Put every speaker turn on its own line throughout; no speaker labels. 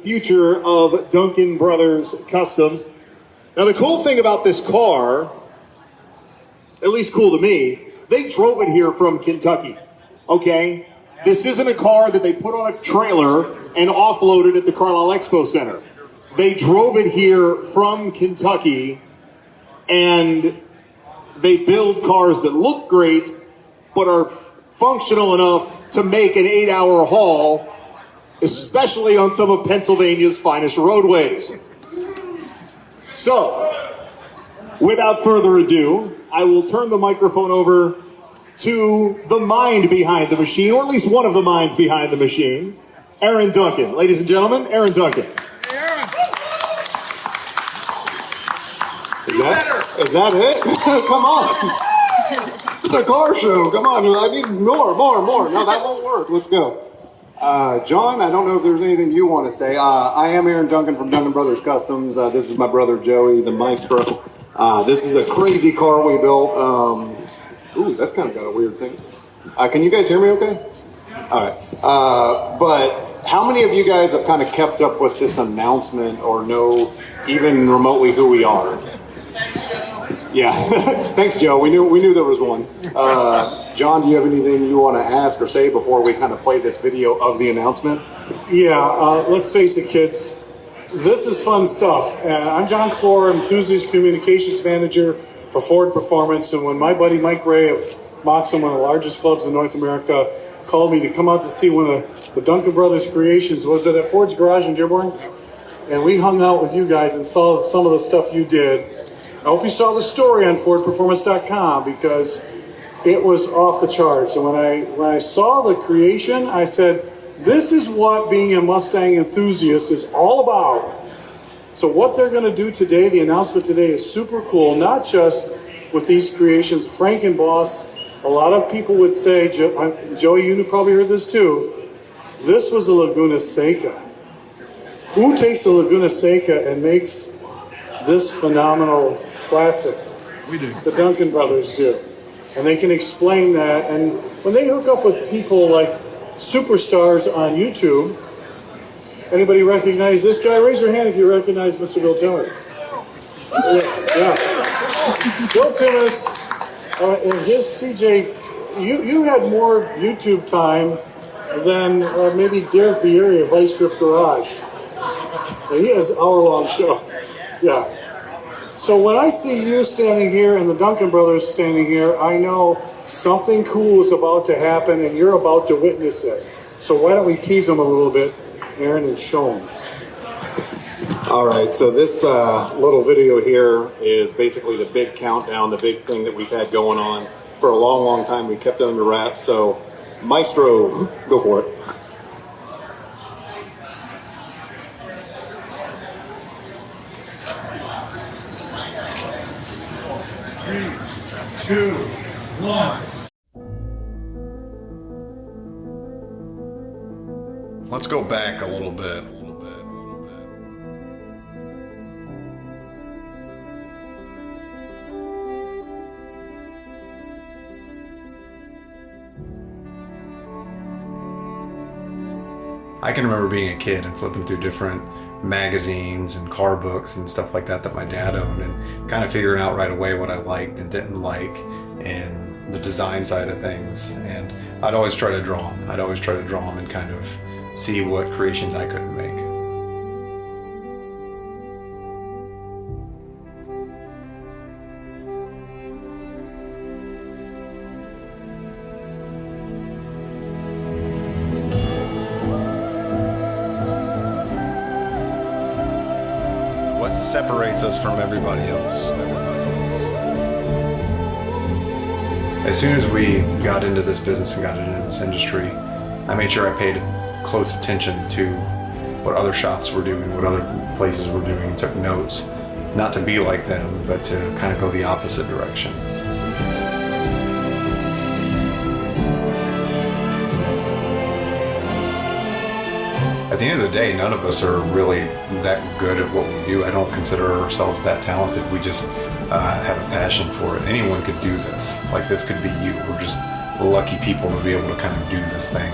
future of Duncan Brothers Customs. Now, the cool thing about this car, at least cool to me, they drove it here from Kentucky, okay? This isn't a car that they put on a trailer and offloaded at the Carlisle Expo Center. They drove it here from Kentucky, and they build cars that look great, but are functional enough to make an 8-hour haul, especially on some of Pennsylvania's finest roadways. So, without further ado, I will turn the microphone over to the mind behind the machine, or at least one of the minds behind the machine, Aaron Duncan. Ladies and gentlemen, Aaron Duncan. Is that it? Come on. It's a car show. Come on. I need more. No, that won't work. Let's go. John, I don't know if there's anything you want to say. I am Aaron Duncan from Duncan Brothers Customs. This is my brother Joey, the maestro. This is a crazy car we built. Ooh, that's kind of got a weird thing. Can you guys hear me okay? All right. But how many of you guys have kind of kept up with this announcement or know even remotely who we are? Yeah. Thanks, Joe. We knew there was one. John, do you have anything you want to ask or say before we kind of play this video of the announcement?
Yeah, let's face it, kids. This is fun stuff. I'm John Clor, Enthusiast Communications Manager for Ford Performance, and when my buddy Mike Ray of Moxham, one of the largest clubs in North America, called me to come out to see one of the Duncan Brothers creations, was it at Ford's Garage in Dearborn? And we hung out with you guys and saw some of the stuff you did. I hope you saw the story on FordPerformance.com because it was off the charts. And when I saw the creation, I said, this is what being a Mustang enthusiast is all about. So what they're going to do today, the announcement today is super cool, not just with these creations. FrankenBoss, a lot of people would say, Joey, you probably heard this too, this was a Laguna Seca. Who takes a Laguna Seca and makes this phenomenal classic?
We do.
The Duncan Brothers do. And they can explain that. And when they hook up with people like superstars on YouTube, anybody recognize this guy? Raise your hand if you recognize Mr. Bill Tumas. Yeah. Bill Tumas, and his CJ, you had more YouTube time than maybe Derek Bieri of Vice Grip Garage. He has an hour-long show. Yeah. So when I see you standing here and the Duncan Brothers standing here, I know something cool is about to happen and you're about to witness it. So why don't we tease them a little bit, Aaron, and show them.
All right, so this little video here is basically the big countdown, the big thing that we've had going on for a long, long time. We kept it under wraps, so Maestro, go for it.
Three, two, one. Let's go back a little bit. I can remember being a kid and flipping through different magazines and car books and stuff like that my dad owned, and kind of figuring out right away what I liked and didn't like and the design side of things. And I'd always try to draw them. And kind of see what creations I couldn't make. What separates us from everybody else? As soon as we got into this business and got into this industry, I made sure I paid close attention to what other shops were doing, what other places were doing, and took notes, not to be like them, but to kind of go the opposite direction. At the end of the day, none of us are really that good at what we do. I don't consider ourselves that talented. We just have a passion for it. Anyone could do this. Like, this could be you. We're just lucky people to be able to kind of do this thing.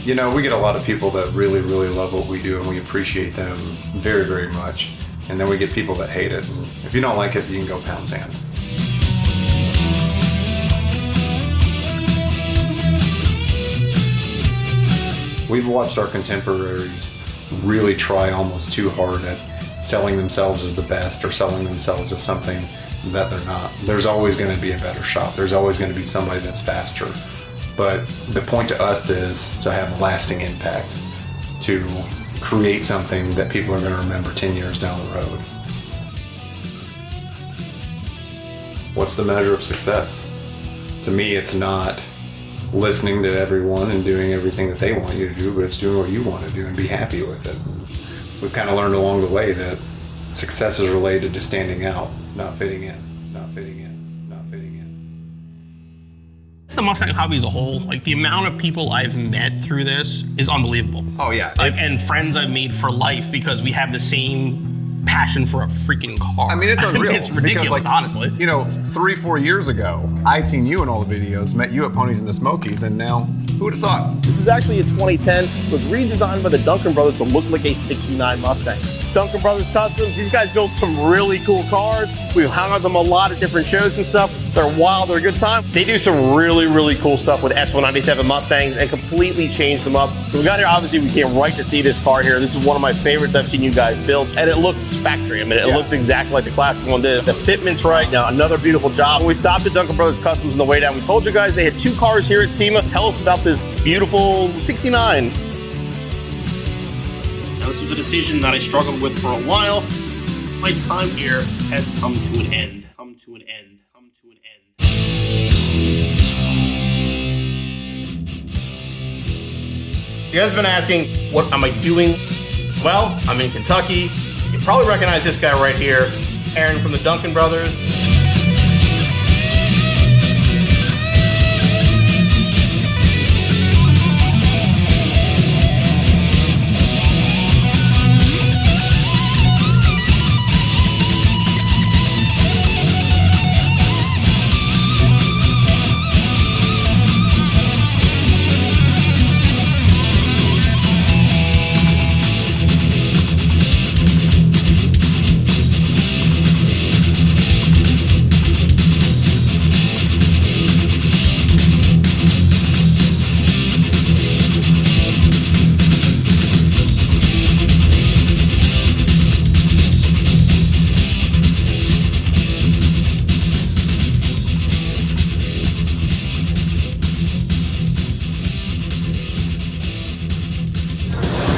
You know, we get a lot of people that really, really love what we do, and we appreciate them very, very much. And then we get people that hate it. And if you don't like it, you can go pound sand. We've watched our contemporaries really try almost too hard at selling themselves as the best or selling themselves as something that they're not. There's always going to be a better shop. There's always going to be somebody that's faster. But the point to us is to have a lasting impact, to create something that people are going to remember 10 years down the road. What's the measure of success? To me, it's not listening to everyone and doing everything that they want you to do, but it's doing what you want to do and be happy with it. We've kind of learned along the way that success is related to standing out, not fitting in, not fitting in, not fitting in.
It's the Mustang hobby as a whole. Like, the amount of people I've met through this is unbelievable.
Oh yeah.
Like, and friends I've made for life because we have the same passion for a freaking car.
I mean, it's unreal.
It's ridiculous,
because, like,
honestly.
You know, 3-4 years ago, I'd seen you in all the videos, met you at Ponies in the Smokies, and now, who would have thought?
This is actually a 2010. It was redesigned by the Duncan Brothers to look like a 69 Mustang. Duncan Brothers Customs, these guys built some really cool cars. We've hung on them a lot at different shows and stuff. They're wild, they're a good time. They do some really, really cool stuff with S197 Mustangs and completely changed them up. We got here, obviously, we came right to see this car here. This is one of my favorites I've seen you guys build, and it looks factory. I mean, it looks exactly like the classic one did. The fitment's right. Now, another beautiful job. When we stopped at Duncan Brothers Customs on the way down, we told you guys they had 2 cars here at SEMA. Tell us about this beautiful 69. Now, this was a decision that I struggled with for a while. My time here has come to an end. Come to an end. Come to an end. You guys have been asking, what am I doing? Well, I'm in Kentucky. You probably recognize this guy right here, Aaron from the Duncan Brothers.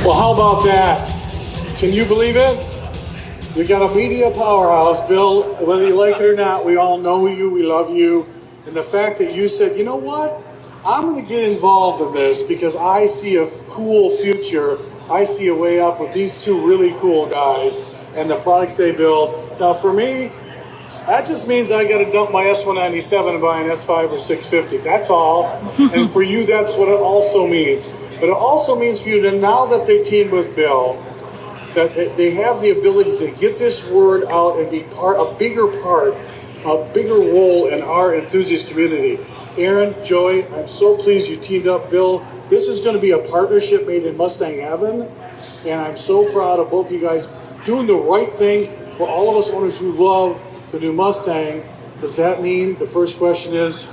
Well, how about that? Can you believe it? You got a media powerhouse, Bill. Whether you like it or not, we all know you, we love you. And the fact that you said, you know what? I'm going to get involved in this because I see a cool future. I see a way up with these 2 really cool guys and the products they build. Now, for me, that just means I got to dump my S197 and buy an S5 or 650. That's all. And for you, that's what it also means. But it also means for you to, now that they're teamed with Bill, that they have the ability to get this word out and be a bigger role in our enthusiast community. Aaron, Joey, I'm so pleased you teamed up. Bill, this is going to be a partnership made in Mustang Heaven, and I'm so proud of both of you guys doing the right thing for all of us owners who love the new Mustang. Does that mean, the first question is,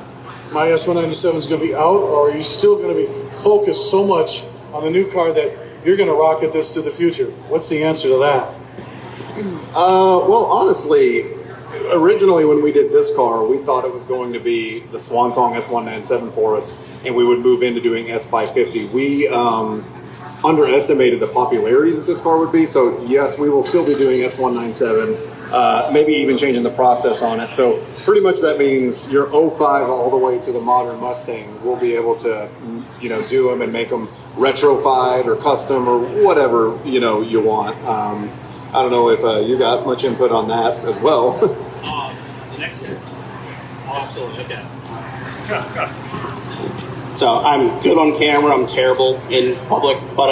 my S197 is going to be out, or are you still going to be focused so much on the new car that you're going to rocket this to the future? What's the answer to that?
Well, honestly, originally when we did this car, we thought it was going to be the swan song S197 for us, and we would move into doing S550. We underestimated the popularity that this car would be, so yes, we will still be doing S197, maybe even changing the process on it. So pretty much that means your 05 all the way to the modern Mustang, we'll be able to, you know, do them and make them retrofied or custom or whatever, you know, you want. I don't know if you got much input on that as well.
The next year. Oh, absolutely. Okay. So I'm good on camera. I'm terrible in public. But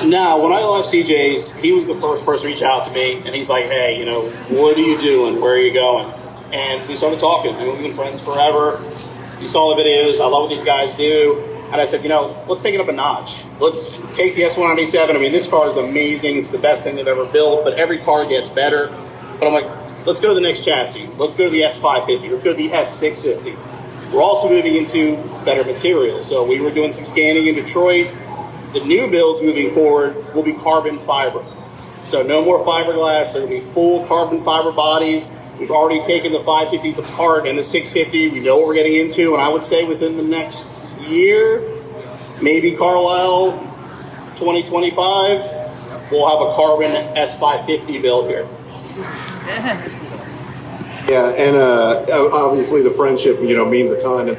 now, when I left CJ's, he was the first person to reach out to me, and he's like, "Hey, you know, what are you doing? Where are you going?" And we started talking. And we've been friends forever. You saw the videos. I love what these guys do. And I said, let's take it up a notch. Let's take the S197. I mean, this car is amazing. It's the best thing they've ever built, but every car gets better. But I'm like, let's go to the next chassis. Let's go to the S550. Let's go to the S650. We're also moving into better materials. So we were doing some scanning in Detroit. The new builds moving forward will be carbon fiber. So no more fiberglass. They're going to be full carbon fiber bodies. We've already taken the 550s apart and the 650. We know what we're getting into. And I would say within the next year, maybe Carlisle 2025, we'll have a carbon S550 build here.
Yeah, and obviously the friendship, means a ton.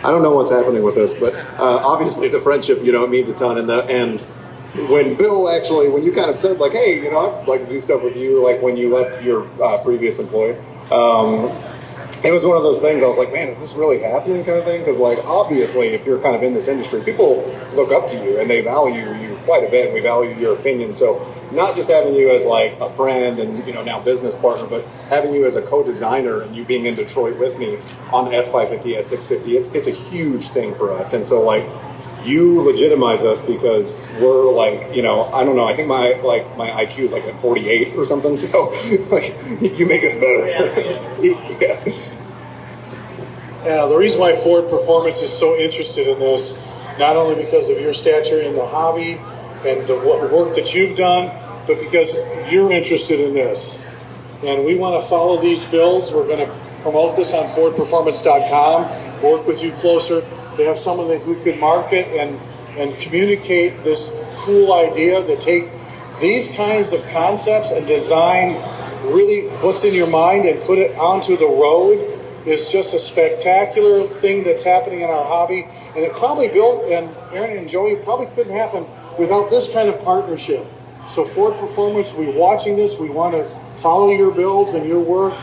I don't know what's happening with this, but obviously the friendship, it means a ton. And when you kind of said like, hey, I'd like to do stuff with you, like when you left your previous employer, it was one of those things I was like, man, is this really happening kind of thing? Because like, obviously, if you're kind of in this industry, people look up to you and they value you quite a bit and we value your opinion. So not just having you as like a friend and, now business partner, but having you as a co-designer and you being in Detroit with me on the S550, S650, it's a huge thing for us. And so like, you legitimize us because we're like, I don't know, I think my IQ is like at 48 or something, so like, you make us better.
Yeah, the reason why Ford Performance is so interested in this, not only because of your stature in the hobby and the work that you've done, but because you're interested in this. And we want to follow these builds. We're going to promote this on FordPerformance.com, work with you closer. They have someone that we could market and communicate this cool idea to take these kinds of concepts and design really what's in your mind and put it onto the road is just a spectacular thing that's happening in our hobby. And it probably, Bill and Aaron and Joey, probably couldn't happen without this kind of partnership. So Ford Performance, we're watching this. We want to follow your builds and your work.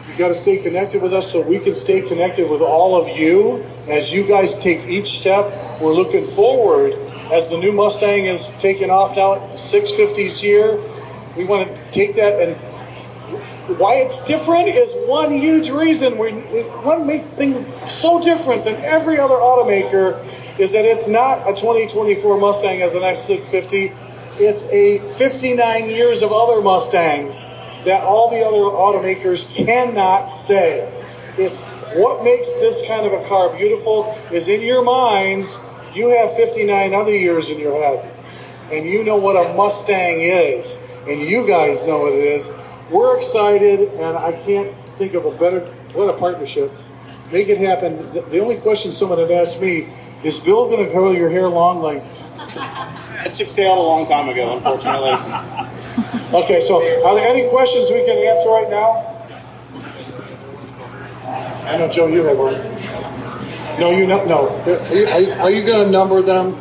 You got to stay connected with us so we can stay connected with all of you as you guys take each step. We're looking forward as the new Mustang is taking off now, 650s here. We want to take that, and why it's different is one huge reason. We want to make things so different than every other automaker is that it's not a 2024 Mustang as an S650. It's a 59 years of other Mustangs that all the other automakers cannot say. It's what makes this kind of a car beautiful is in your minds, you have 59 other years in your head. And you know what a Mustang is. And you guys know what it is. We're excited, and I can't think of what a partnership. Make it happen. The only question someone had asked me, is Bill going to curl your hair long like...
That ship sailed a long time ago, unfortunately.
Okay, so are there any questions we can answer right now? I know, Joe, you have one. No, no. Are you going to number them?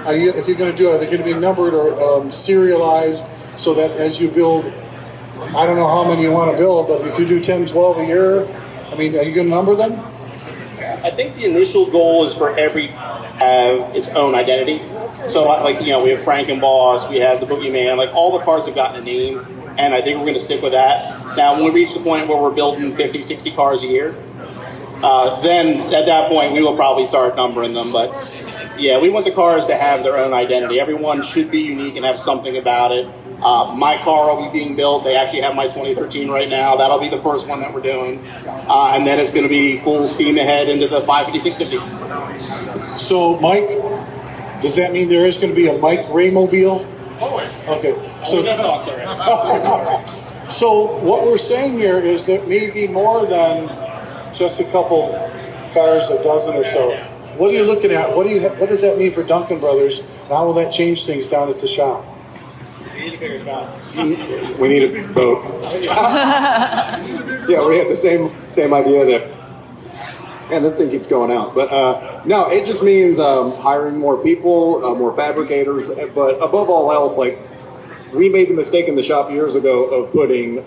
If you're going to do it, are they going to be numbered or serialized so that as you build, I don't know how many you want to build, but if you do 10, 12 a year, are you going to number them?
I think the initial goal is for every have its own identity. So, we have FrankenBoss, we have the Boogeyman, all the cars have gotten a name, and I think we're going to stick with that. Now, when we reach the point where we're building 50, 60 cars a year, then at that point we will probably start numbering them. But yeah, we want the cars to have their own identity. Everyone should be unique and have something about it. My car will be being built. They actually have my 2013 right now. That'll be the first one that we're doing. And then it's going to be full steam ahead into the 550, 650.
So, Mike, does that mean there is going to be a Mike Raymobile?
Always.
Okay.
So,
so what we're saying here is that maybe more than just a couple cars, a dozen or so. What are you looking at? What does that mean for Duncan Brothers? How will that change things down at the shop?
We need a bigger shop.
We need a big boat. Yeah, we had the same idea there. Man, this thing keeps going out. But no, it just means hiring more people, more fabricators. But above all else, we made the mistake in the shop years ago of putting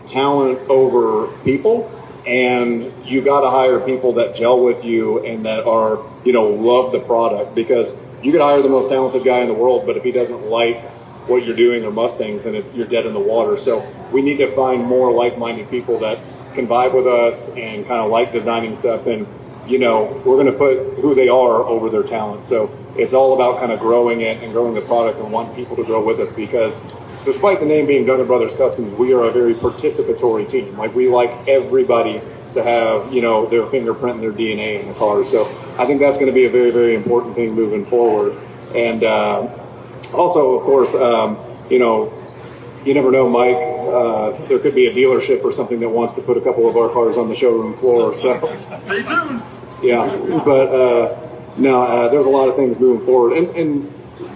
talent over people. And you got to hire people that gel with you and that are, love the product, because you could hire the most talented guy in the world, but if he doesn't like what you're doing or Mustangs, then you're dead in the water. So we need to find more like-minded people that can vibe with us and kind of like designing stuff. And, you know, we're going to put who they are over their talent. So it's all about kind of growing it and growing the product and wanting people to grow with us, because despite the name being Duncan Brothers Customs, we are a very participatory team. Like, we like everybody to have, you know, their fingerprint and their DNA in the car. So I think that's going to be a very, very important thing moving forward. And also, of course, you know, you never know, Mike. There could be a dealership or something that wants to put a couple of our cars on the showroom floor. So, yeah, but no, there's a lot of things moving forward. And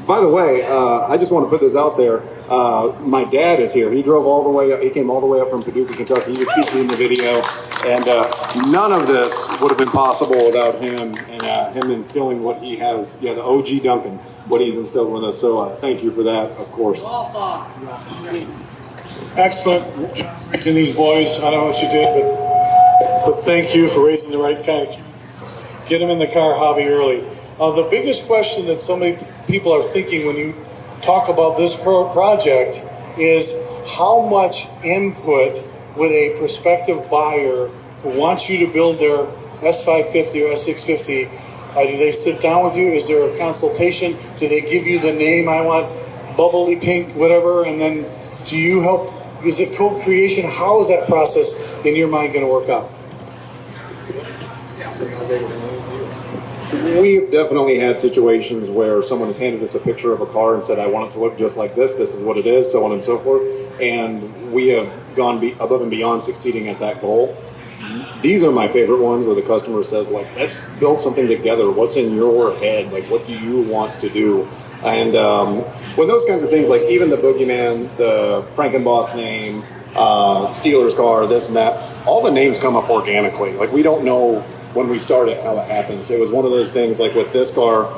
by the way, I just want to put this out there. My dad is here. He drove all the way up. He came all the way up from Paducah, Kentucky. He was featured in the video, and none of this would have been possible without him and him instilling what he has. Yeah, the OG Duncan, what he's instilled with us. So thank you for that, of course.
Excellent raising these boys. I don't know what you did, but thank you for raising the right kind of kids. Get them in the car hobby early. The biggest question that so many people are thinking when you talk about this project is, how much input would a prospective buyer who wants you to build their S550 or S650, do they sit down with you? Is there a consultation? Do they give you the name, I want bubbly pink, whatever, and then do you help? Is it co-creation? How is that process in your mind going to work out?
We've definitely had situations where someone has handed us a picture of a car and said, I want it to look just like this is what it is, so on and so forth. And we have gone above and beyond succeeding at that goal. These are my favorite ones, where the customer says, like, let's build something together. What's in your head? Like, what do you want to do? And with those kinds of things, like even the Boogeyman, the FrankenBoss name, Steelers car, this and that, all the names come up organically. Like, we don't know when we started how it happens. It was one of those things, like with this car,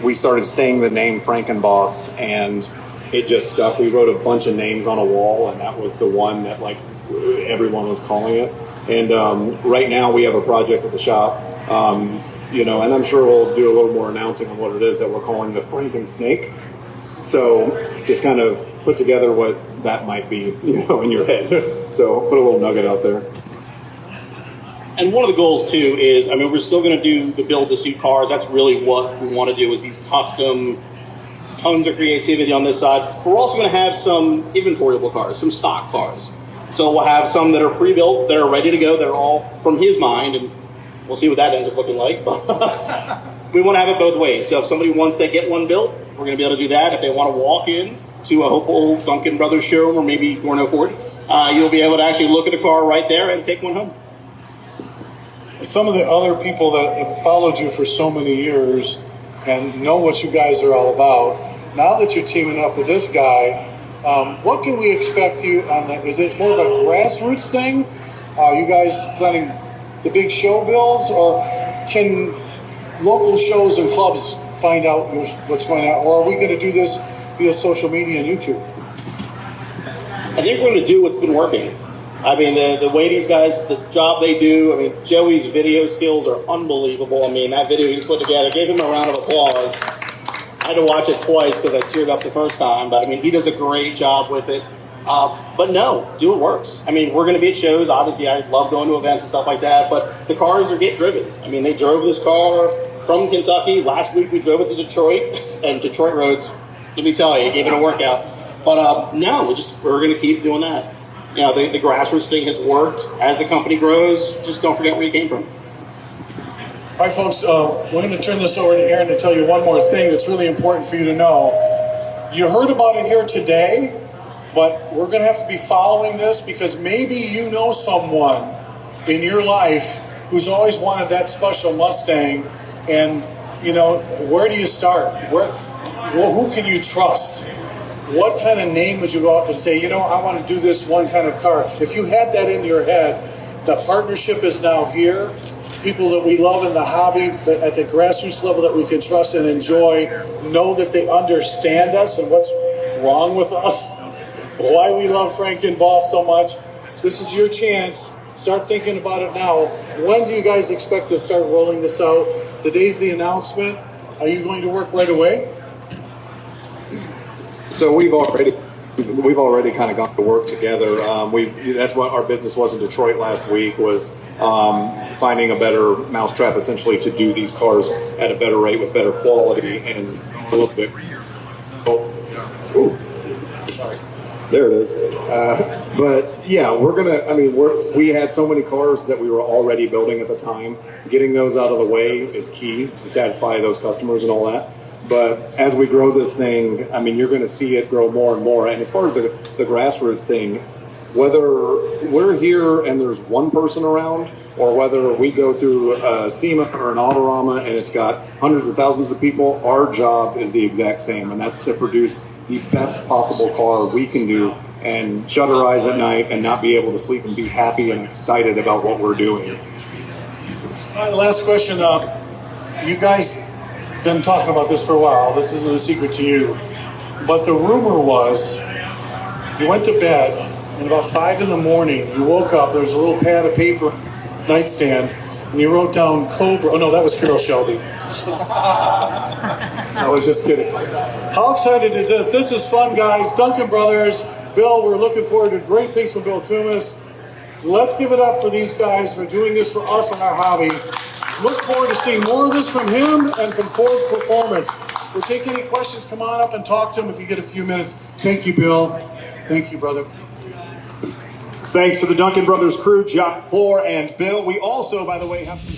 we started saying the name FrankenBoss and it just stuck. We wrote a bunch of names on a wall, and that was the one that, like, everyone was calling it. And right now we have a project at the shop, you know, and I'm sure we'll do a little more announcing on what it is that we're calling the Franken Snake. So just kind of put together what that might be, you know, in your head. So put a little nugget out there.
And one of the goals too is, I mean, we're still going to do the build to suit cars. That's really what we want to do, is these custom, tons of creativity on this side. We're also going to have some inventoriable cars, some stock cars. So we'll have some that are pre-built, that are ready to go, that are all from his mind, and we'll see what that ends up looking like. But we want to have it both ways. So if somebody wants to get one built, we're going to be able to do that. If they want to walk in to a hopeful Duncan Brothers showroom, or maybe Gorno Ford, you'll be able to actually look at a car right there and take one home.
Some of the other people that have followed you for so many years and know what you guys are all about, now that you're teaming up with this guy, what can we expect you on that? Is it more of a grassroots thing? Are you guys planning the big show builds, or can local shows and clubs find out what's going on? Or are we going to do this via social media and YouTube?
I think we're going to do what's been working. I mean, the way these guys, the job they do, I mean, Joey's video skills are unbelievable. I mean, that video he's put together, gave him a round of applause. I had to watch it twice because I teared up the first time, but I mean, he does a great job with it. But no, do what works. I mean, we're going to be at shows. Obviously, I love going to events and stuff like that, but the cars are get driven. I mean, they drove this car from Kentucky. Last week, we drove it to Detroit, and Detroit roads, let me tell you, gave it a workout. But no, we're going to keep doing that. You know, the grassroots thing has worked. As the company grows, just don't forget where you came from.
All right, folks, we're going to turn this over to Aaron to tell you one more thing that's really important for you to know. You heard about it here today, but we're going to have to be following this, because maybe you know someone in your life who's always wanted that special Mustang, and, you know, where do you start? Who can you trust? What kind of name would you go out and say, you know, I want to do this one kind of car? If you had that in your head, the partnership is now here. People that we love in the hobby, but at the grassroots level that we can trust and enjoy, know that they understand us and what's wrong with us, why we love FrankenBoss so much. This is your chance. Start thinking about it now. When do you guys expect to start rolling this out? Today's the announcement. Are you going to work right away?
So we've already kind of gone to work together. That's what our business was in Detroit last week, was finding a better mousetrap essentially to do these cars at a better rate with better quality and a little bit. Sorry. There it is. But yeah, we had so many cars that we were already building at the time. Getting those out of the way is key to satisfy those customers and all that. But as we grow this thing, I mean, you're going to see it grow more and more. And as far as the grassroots thing, whether we're here and there's one person around, or whether we go to a SEMA or an Autorama and it's got hundreds of thousands of people, our job is the exact same, and that's to produce the best possible car we can do and shut our eyes at night and not be able to sleep and be happy and excited about what we're doing.
All right, last question. You guys been talking about this for a while. This isn't a secret to you. But the rumor was you went to bed and about 5 in the morning you woke up, there was a little pad of paper nightstand, and you wrote down Cobra. Oh no, that was Carol Shelby. I was just kidding. How excited is this? This is fun, guys. Duncan Brothers, Bill, we're looking forward to great things from Bill Tumas. Let's give it up for these guys for doing this for us and our hobby. Look forward to seeing more of this from him and from Ford Performance. If we're taking any questions, come on up and talk to him if you get a few minutes. Thank you, Bill. Thank you, brother.
Thanks to the Duncan Brothers crew, John Clor and Bill. We also, by the way, have some